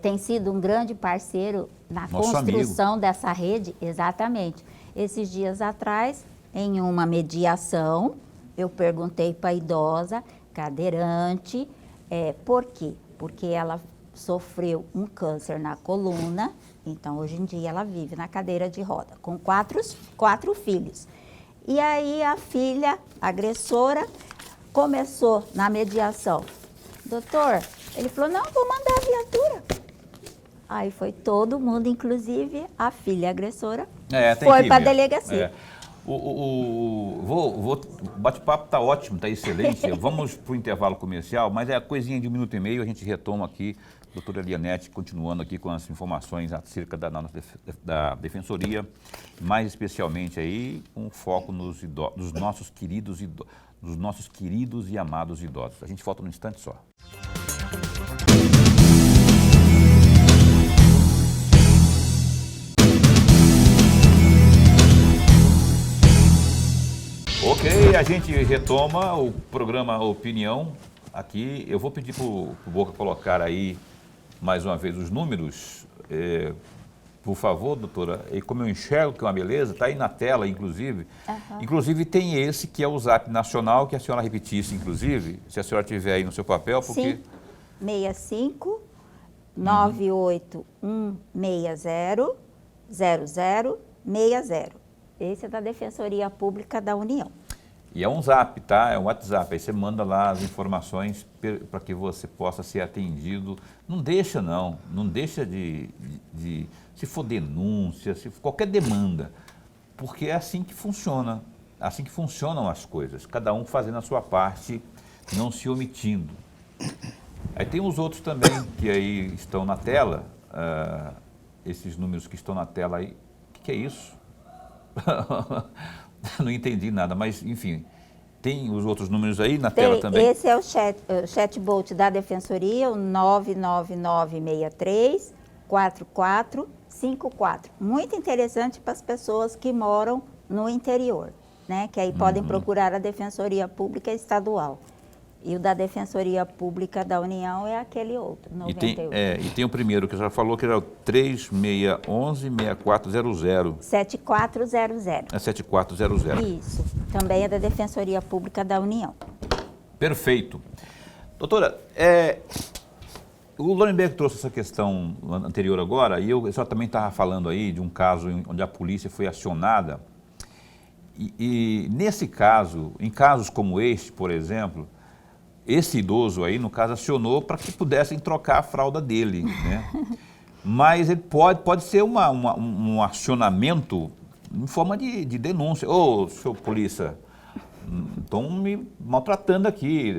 tem sido um grande parceiro na construção dessa rede, exatamente. Esses dias atrás, em uma mediação, eu perguntei para a idosa, cadeirante, por quê? Porque ela sofreu um câncer na coluna, então hoje em dia ela vive na cadeira de roda, com quatro filhos. E aí a filha agressora começou na mediação. Doutor, ele falou, não, vou mandar a viatura. Aí foi todo mundo, inclusive a filha agressora, foi para a delegacia. O bate-papo está ótimo, está excelente. Vamos para o intervalo comercial, mas é a coisinha de 1 minuto e meio, a gente retoma aqui, doutora Elianete, continuando aqui com as informações acerca da defensoria, mais especialmente aí um foco nos nossos queridos e amados idosos. A gente volta num instante só. Ok, a gente retoma o programa Opinião aqui. Eu vou pedir para o Boca colocar aí mais uma vez os números. Por favor, doutora. E como eu enxergo que é uma beleza, está aí na tela, inclusive. Uhum. Inclusive tem esse que é o Zap Nacional, que a senhora repetisse, inclusive, se a senhora tiver aí no seu papel, porque... Sim, 65 98160 0060. Esse é da Defensoria Pública da União. E é um zap, tá? É um WhatsApp. Aí você manda lá as informações para que você possa ser atendido. Não deixa, não. Não deixa se for denúncia, se for qualquer demanda. Porque é assim que funciona. Assim que funcionam as coisas. Cada um fazendo a sua parte, não se omitindo. Aí tem os outros também que aí estão na tela. Esses números que estão na tela aí. O que é isso? Não entendi nada, mas enfim, tem os outros números aí na tela também? Esse é o chatbot da Defensoria, o 99963 4454. Muito interessante para as pessoas que moram no interior, né? Que aí podem procurar a Defensoria Pública Estadual. E o da Defensoria Pública da União é aquele outro, 98. E tem o primeiro, que a senhora falou, que era o 3611-6400. 7400. 7400. Isso, também é da Defensoria Pública da União. Perfeito. Doutora, o Lorenberg trouxe essa questão anterior agora, e a senhora também estava falando aí de um caso onde a polícia foi acionada. E nesse caso, em casos como este, por exemplo, esse idoso aí, no caso, acionou para que pudessem trocar a fralda dele, né? Mas ele pode ser um acionamento em forma de denúncia. Ô, senhor polícia, estão me maltratando aqui,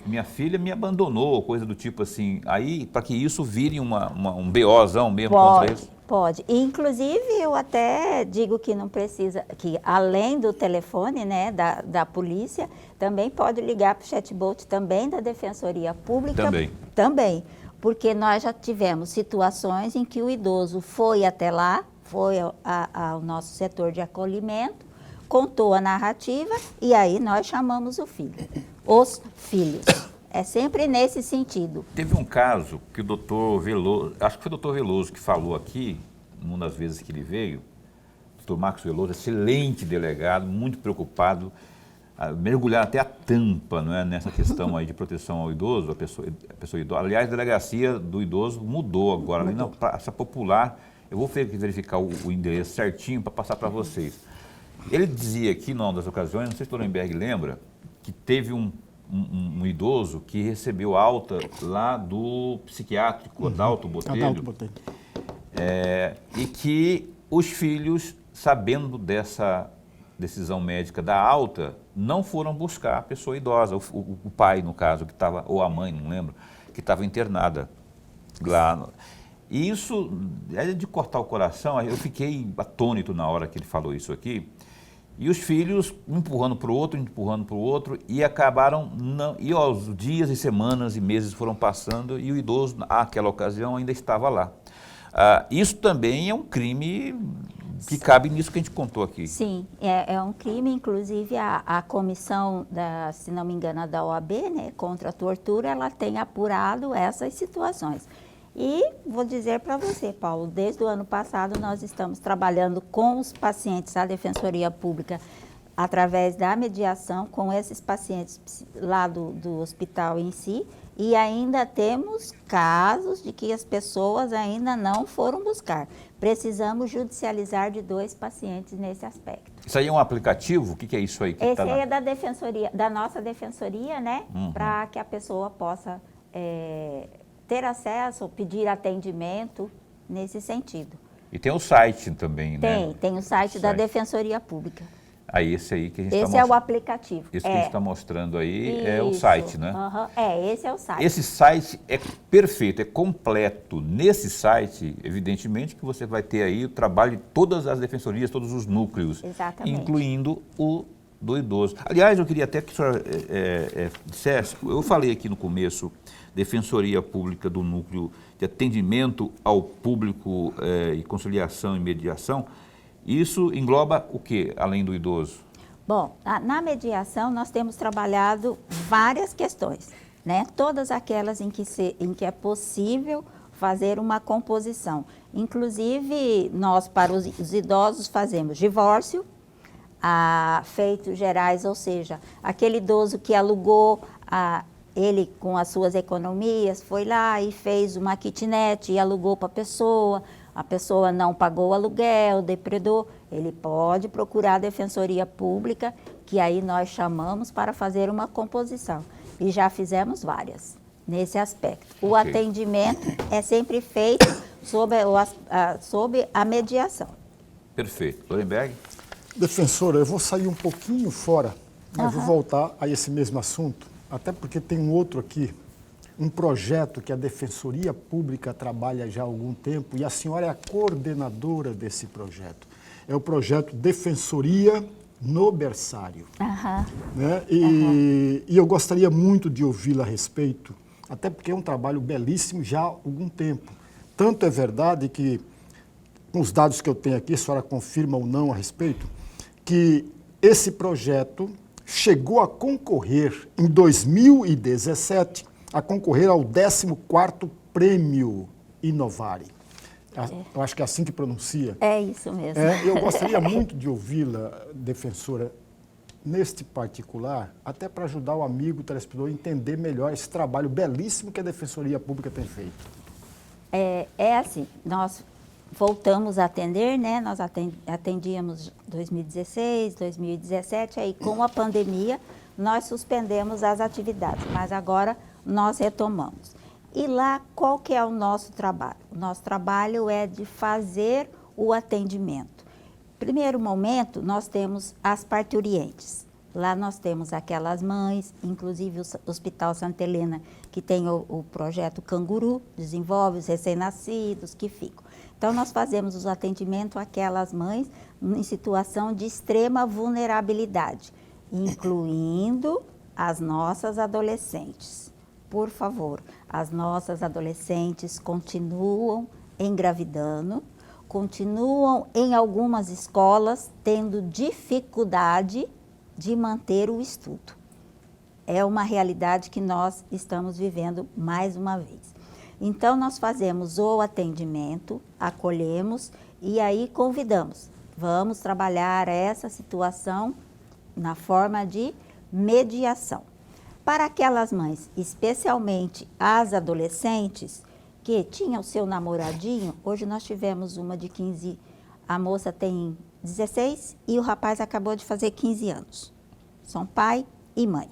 minha filha me abandonou, coisa do tipo assim. Aí, para que isso vire um BOzão mesmo contra isso? Pode. Inclusive, eu até digo que não precisa, que além do telefone, né, da polícia, também pode ligar para o chatbot também da Defensoria Pública. Também. Porque nós já tivemos situações em que o idoso foi até lá, foi ao nosso setor de acolhimento, contou a narrativa e aí nós chamamos o filho, os filhos. É sempre nesse sentido. Teve um caso que o doutor Veloso, acho que foi o doutor Veloso que falou aqui, numa das vezes que ele veio, doutor Marcos Veloso, excelente delegado, muito preocupado, mergulhar até a tampa, não é, nessa questão aí de proteção ao idoso, a pessoa idosa. Aliás, a delegacia do idoso mudou agora, ali na Praça Popular. Eu vou verificar o endereço certinho para passar para vocês. Ele dizia aqui, numa das ocasiões, não sei se o Lorenberg lembra, que teve um um idoso que recebeu alta lá do psiquiátrico Adalto Botelho. Adalto Botelho. E que os filhos, sabendo dessa decisão médica da alta, não foram buscar a pessoa idosa, o pai, no caso, que estava, ou a mãe, não lembro, que estava internada lá. E isso é de cortar o coração. Eu fiquei atônito na hora que ele falou isso aqui. E os filhos empurrando para o outro, e acabaram, e os dias e semanas e meses foram passando, e o idoso, naquela ocasião, ainda estava lá. Isso também é um crime que cabe nisso que a gente contou aqui. Sim, é um crime. Inclusive a comissão, se não me engano, da OAB, né, contra a tortura, ela tem apurado essas situações. E vou dizer para você, Paulo, desde o ano passado nós estamos trabalhando com os pacientes da Defensoria Pública através da mediação com esses pacientes lá do hospital em si, e ainda temos casos de que as pessoas ainda não foram buscar. Precisamos judicializar de 2 pacientes nesse aspecto. Isso aí é um aplicativo? O que é isso aí? Esse aí é da Defensoria, da nossa Defensoria, né? Para que a pessoa possa ter acesso, pedir atendimento nesse sentido. E tem o site também, né? Tem o site da Defensoria Pública. Aí esse aí que a gente está mostrando. Esse é o aplicativo. Esse que a gente está mostrando aí Isso. é o site, né? Esse é o site. Esse site é perfeito, é completo. Nesse site, evidentemente, que você vai ter aí o trabalho de todas as defensorias, todos os núcleos. Exatamente. Incluindo o do idoso. Aliás, eu queria até que a senhora dissesse, eu falei aqui no começo, Defensoria Pública do Núcleo de Atendimento ao Público e Conciliação e Mediação. Isso engloba o que, além do idoso? Bom, na mediação nós temos trabalhado várias questões, né? Todas aquelas em que é possível fazer uma composição. Inclusive, nós para os idosos fazemos divórcio, feitos gerais, ou seja, aquele idoso que alugou, ele com as suas economias foi lá e fez uma kitnet e alugou para a pessoa não pagou o aluguel, depredou, ele pode procurar a Defensoria Pública, que aí nós chamamos para fazer uma composição. E já fizemos várias nesse aspecto. O atendimento é sempre feito sob a mediação. Perfeito. Lorenberg? Defensora, eu vou sair um pouquinho fora, mas vou voltar a esse mesmo assunto, até porque tem um outro aqui, um projeto que a Defensoria Pública trabalha já há algum tempo, e a senhora é a coordenadora desse projeto. É o projeto Defensoria no Berçário. Né? E eu gostaria muito de ouvi-la a respeito, até porque é um trabalho belíssimo já há algum tempo. Tanto é verdade que, com os dados que eu tenho aqui, a senhora confirma ou não a respeito, que esse projeto chegou a concorrer em 2017, a concorrer ao 14º Prêmio Inovare. Eu acho que é assim que pronuncia. É isso mesmo. Eu gostaria muito de ouvi-la, defensora, neste particular, até para ajudar o amigo telespectador a entender melhor esse trabalho belíssimo que a Defensoria Pública tem feito. É assim, nós voltamos a atender, né? Nós atendíamos 2016, 2017, aí com a pandemia nós suspendemos as atividades, mas agora nós retomamos. E lá, qual que é o nosso trabalho? O nosso trabalho é de fazer o atendimento. Primeiro momento, nós temos as parturientes. Lá nós temos aquelas mães, inclusive o Hospital Santa Helena, que tem o projeto Canguru, desenvolve os recém-nascidos que ficam. Então, nós fazemos o atendimento àquelas mães em situação de extrema vulnerabilidade, incluindo as nossas adolescentes. Por favor, as nossas adolescentes continuam engravidando, continuam em algumas escolas tendo dificuldade de manter o estudo. É uma realidade que nós estamos vivendo mais uma vez. Então, nós fazemos o atendimento, acolhemos e aí convidamos. Vamos trabalhar essa situação na forma de mediação. Para aquelas mães, especialmente as adolescentes, que tinham o seu namoradinho, hoje nós tivemos uma de 15, a moça tem 16 e o rapaz acabou de fazer 15 anos. São pai e mãe.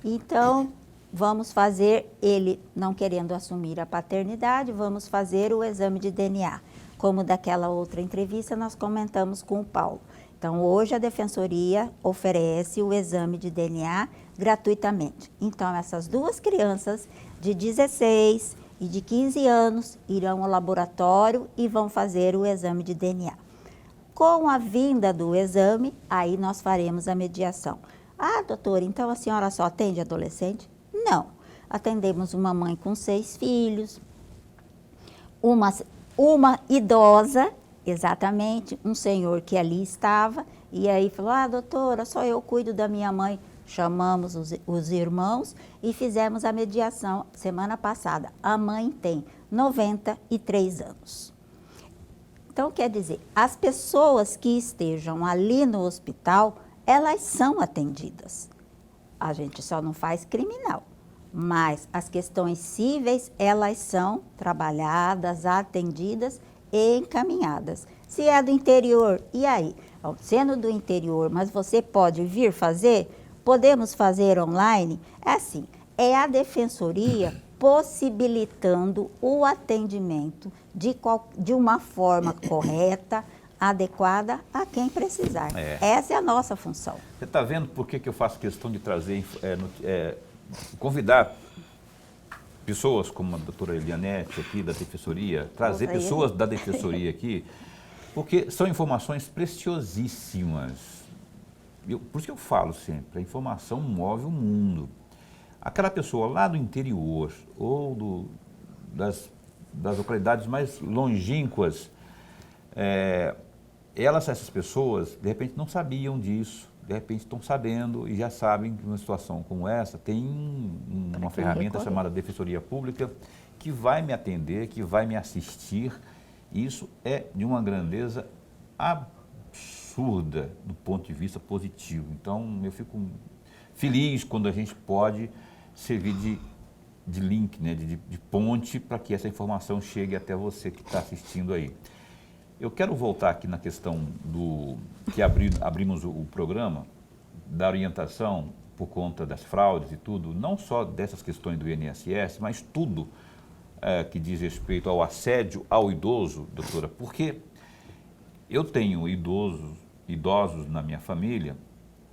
Então, vamos fazer, ele não querendo assumir a paternidade, vamos fazer o exame de DNA. Como daquela outra entrevista, nós comentamos com o Paulo. Então, hoje a Defensoria oferece o exame de DNA gratuitamente. Então, essas duas crianças de 16 e de 15 anos irão ao laboratório e vão fazer o exame de DNA. Com a vinda do exame, aí nós faremos a mediação. Ah, doutora, então a senhora só atende adolescente? Não. Atendemos uma mãe com 6 filhos, uma idosa, exatamente, um senhor que ali estava, e aí falou, ah, doutora, só eu cuido da minha mãe. Chamamos os irmãos e fizemos a mediação semana passada. A mãe tem 93 anos. Então, quer dizer, as pessoas que estejam ali no hospital, elas são atendidas. A gente só não faz criminal, mas as questões cíveis, elas são trabalhadas, atendidas e encaminhadas. Se é do interior, e aí? Sendo do interior, mas você pode vir fazer? Podemos fazer online? É assim, é a Defensoria possibilitando o atendimento de uma forma correta, adequada a quem precisar. Essa é a nossa função. Você está vendo por que eu faço questão de trazer, convidar pessoas como a doutora Elianete aqui da Defensoria, trazer pessoas da Defensoria aqui, porque são informações preciosíssimas. Por isso que eu falo sempre, a informação move o mundo. Aquela pessoa lá do interior ou das localidades mais longínquas, essas pessoas, de repente, não sabiam disso, de repente estão sabendo e já sabem que numa situação como essa tem uma ferramenta chamada Defensoria Pública que vai me atender, que vai me assistir. Isso é de uma grandeza absurda do ponto de vista positivo. Então, eu fico feliz quando a gente pode servir de link, né, de ponte para que essa informação chegue até você que está assistindo aí. Eu quero voltar aqui na questão que abrimos o programa, da orientação por conta das fraudes e tudo, não só dessas questões do INSS, mas tudo que diz respeito ao assédio ao idoso, doutora, porque eu tenho idosos na minha família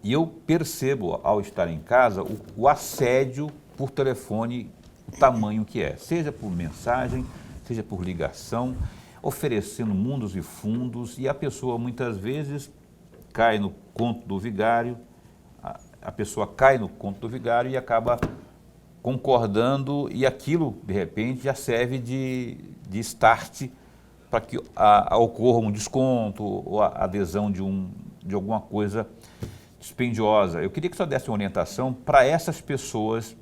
e eu percebo, ao estar em casa, o assédio por telefone, o tamanho que é, seja por mensagem, seja por ligação, oferecendo mundos e fundos, e a pessoa muitas vezes cai no conto do vigário, a pessoa cai no conto do vigário e acaba concordando, e aquilo, de repente, já serve de start para que ocorra um desconto ou a adesão de alguma coisa dispendiosa. Eu queria que você desse uma orientação para essas pessoas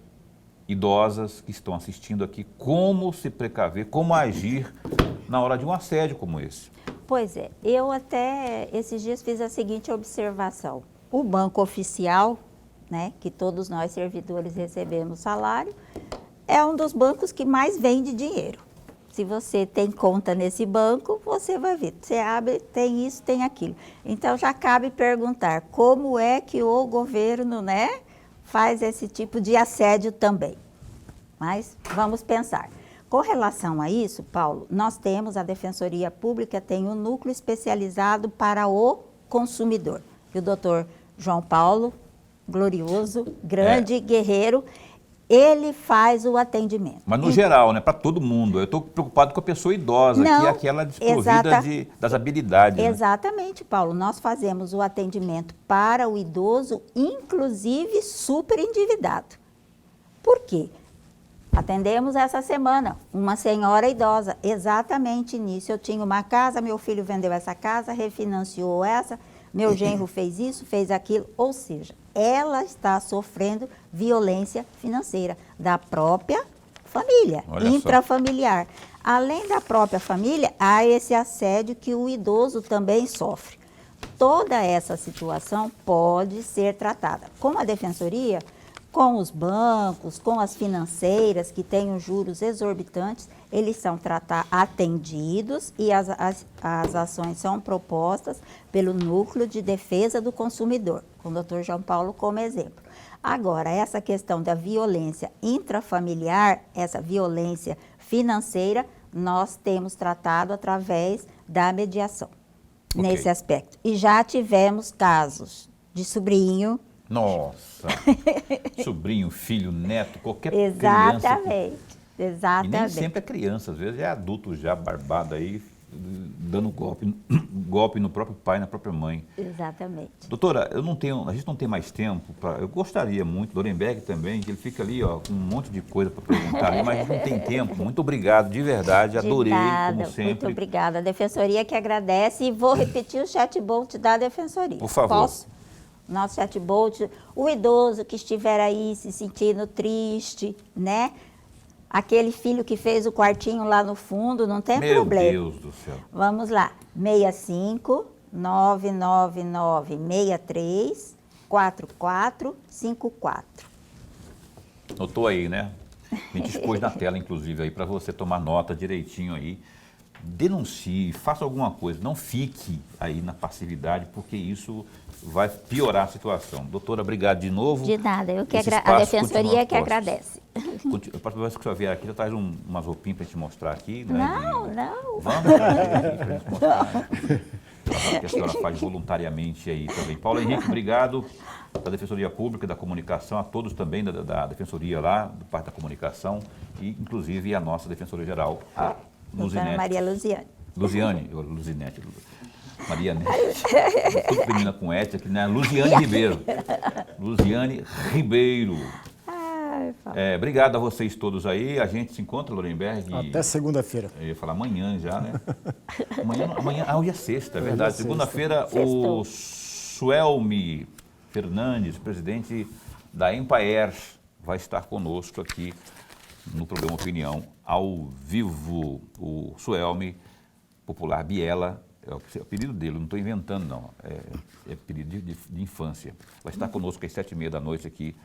idosas que estão assistindo aqui, como se precaver, como agir na hora de um assédio como esse. Pois é, eu até esses dias fiz a seguinte observação. O banco oficial, né, que todos nós servidores recebemos salário, é um dos bancos que mais vende dinheiro. Se você tem conta nesse banco, você vai ver, você abre, tem isso, tem aquilo. Então já cabe perguntar como é que o governo, né, faz esse tipo de assédio também. Mas vamos pensar. Com relação a isso, Paulo, nós temos a Defensoria Pública, tem um núcleo especializado para o consumidor. E o doutor João Paulo, glorioso, grande guerreiro, ele faz o atendimento. Mas no geral, né, para todo mundo. Eu estou preocupado com a pessoa idosa, que é aquela desprovida das habilidades. Exatamente, né? Paulo. Nós fazemos o atendimento para o idoso, inclusive super endividado. Por quê? Atendemos essa semana uma senhora idosa, exatamente nisso. Eu tinha uma casa, meu filho vendeu essa casa, refinanciou essa, meu genro fez isso, fez aquilo, ou seja, ela está sofrendo violência financeira da própria família, intrafamiliar. Além da própria família, há esse assédio que o idoso também sofre. Toda essa situação pode ser tratada. Como a Defensoria, com os bancos, com as financeiras que têm os juros exorbitantes, eles são atendidos e as ações são propostas pelo Núcleo de Defesa do Consumidor, com o Dr. João Paulo como exemplo. Agora, essa questão da violência intrafamiliar, essa violência financeira, nós temos tratado através da mediação, nesse aspecto. E já tivemos casos de sobrinho. Nossa! Sobrinho, filho, neto, qualquer Exatamente, criança. exatamente. E nem sempre é criança, às vezes é adulto já barbado aí, dando golpe no próprio pai, na própria mãe. Exatamente. Doutora, a gente não tem mais tempo, eu gostaria muito, Lorenberg também, que ele fica ali ó, com um monte de coisa para perguntar, ali, mas não tem tempo. Muito obrigado, de verdade, adorei, como sempre. Muito obrigada. A Defensoria que agradece e vou repetir o chatbot da Defensoria. Por favor. Posso? Nosso chatbot, o idoso que estiver aí se sentindo triste, né? Aquele filho que fez o quartinho lá no fundo, não tem problema. Meu Deus do céu. Vamos lá, 65 999 63 4454. Notou aí, né? A gente expôs na tela, inclusive, aí para você tomar nota direitinho aí. Denuncie, faça alguma coisa, não fique aí na passividade, porque isso vai piorar a situação. Doutora, obrigado de novo. De nada, eu que Esse a espaço Defensoria continua que postos. agradece. A próxima vez que você vier aqui, já traz umas roupinhas para a gente mostrar aqui. Né? Não. Vamos para a gente mostrar. Que a senhora faz voluntariamente aí também. Paulo Henrique, obrigado da Defensoria Pública, da Comunicação, a todos também da Defensoria lá, do parte da Comunicação, e inclusive a nossa Defensoria Geral, a Doutora Maria Luziane. Luzinete. Maria Nete. Tudo termina com S aqui, né? Luziane Ribeiro. Luziane Ribeiro. Ai, Obrigado a vocês todos aí. A gente se encontra, Lorenberg. Até segunda-feira. Eu ia falar amanhã já, né? Amanhã, hoje é sexta, é verdade. Hoje é Segunda-feira, o Suelmi Fernandes, presidente da Empire, vai estar conosco aqui no programa Opinião, ao vivo. O Suelmi, popular Biela, é o apelido dele, não estou inventando não, é apelido de infância. Vai estar conosco às 7h30 da noite aqui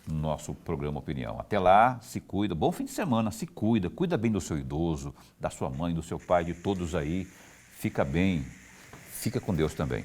no nosso programa Opinião. Até lá, se cuida, bom fim de semana, se cuida bem do seu idoso, da sua mãe, do seu pai, de todos aí. Fica bem, fica com Deus também.